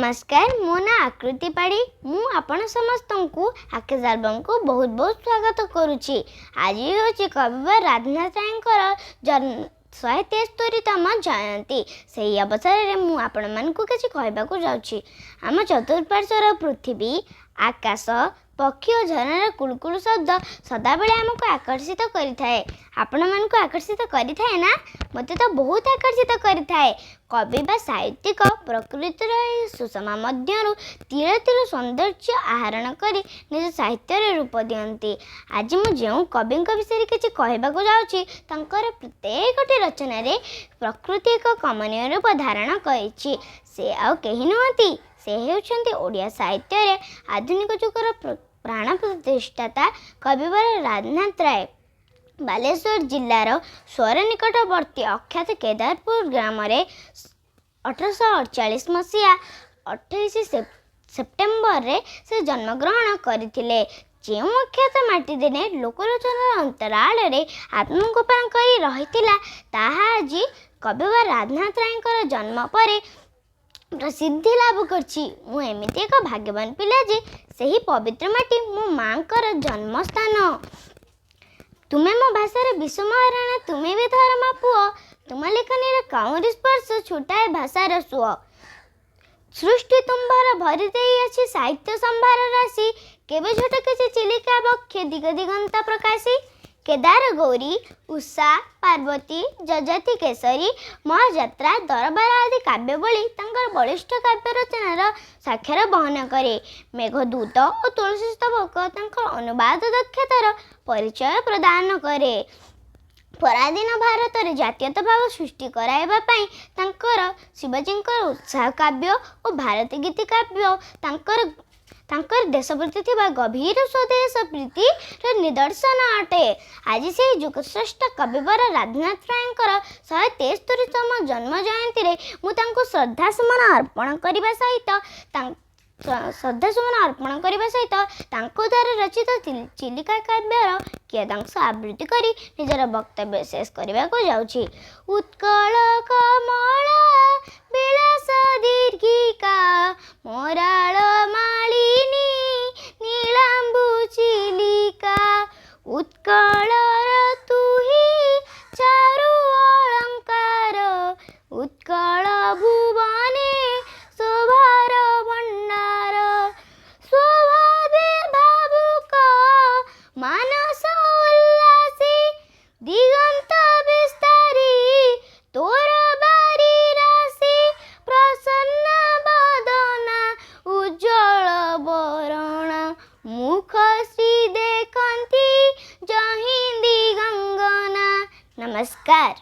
नमस्कार, मो ना आकृति पाड़ी मु आपण समस्त को आकेश एल्बम को बहुत बहुत स्वागत करुच्ची। आज हूँ कविवर राधानाथ राय जन्म 173तम जयंती। से अवसर में मुझे आपण मान किसी कहवाक जाऊँगी। आम चतुर्पार्श्वर पृथ्वी, आकाश, पक्षी और झरनार कुलकुल शब्द सदाबले आमको आकर्षित करें। आपण मान आकर्षित करें ना, मत तो बहुत आकर्षित करें। कवि बा साहित्यिक प्रकृतिर सुषमा मध्यरु तीर तीर सौंदर्य आहरण करी निज साहित्य रूप दियंती। आज मु जो कवि विषय किसी कहवाक जाऊँगी, प्रत्येक रचन प्रकृति एक कमनीय रूप धारण करिछि। से आउ कहीं नुहति, से हेउछन्ति ओडिया साहित्य रे आधुनिक जुगर प्राण प्रतिष्ठाता कविवर राधानाथ राय। बालेश्वर जिलार स्वर निकटवर्ती अख्यात केदारपुर ग्राम 1848 मसीहा 28 सेप्टेम्बर रे से जन्मग्रहण करथिले। जो अख्यात माटी देने लोकलोचन अंतराल रे आत्मगोपन करी रहितिला, ताहा आज कविवर राधानाथ राय जन्म पर प्रसिद्धि लाभ करछि। मु एमिति एक भाग्यवान पिला जे सही पवित्र माटी मो मांकर जन्मस्थान। तुम्हें मो भाषार विश्व महाराणा, तुम्हें भी धर्मा पुओ, तुम लेखनी काउरी स्पर्श छुटाए भाषार सुओ। सृष्टि तुम्हार भरी देई अछि साहित्य संभार राशि, केवे झट किसी चिलिका बक्षे दिग दिगंत प्रकाशी। केदार गौरी, उषा, पार्वती, जजती केसरी, महाजात्रा, दरबार आदि काव्यवली तंकर बलिष्ठ काव्य रचनार साक्षर बहन करे। मेघदूत और तुलसी स्तबक तंकर अनुवाद दक्षतार परिचय प्रदान करे। पराधीन भारत रे जातीयता भाव सृष्टि कराइबा पई तंकर शिवाजी उत्साह काव्य और भारतीय गीति काव्य तांकर देश प्रति थिबा गभीर स्वदेश प्रीति निदर्शन अटे। आज से युगश्रेष्ठ कविवर राधानाथ राय 173तम जन्म जयंती रे मु तांको श्रद्धासुमन अर्पण करने सहित तांको द्वारा रचित चिलिका काव्यर कियदांश आवृत्ति करी निजर वक्तव्य शेष करने को जाऊँगी। उत्कल कमला विलास दीर्घिका मोराल मालिनी नीलांबु चिलिका। उत्कल तुही चारु अलंकार, उत्कल भुवने शोभार भंडार। स्वभावे भावुक मानस उल्लासी, दिगंत विस्तारी तोर बारी राशि। प्रसन्न बदना उज्जवल बरणा, मुख श्री देखंती जहिंदी गंगना। नमस्कार।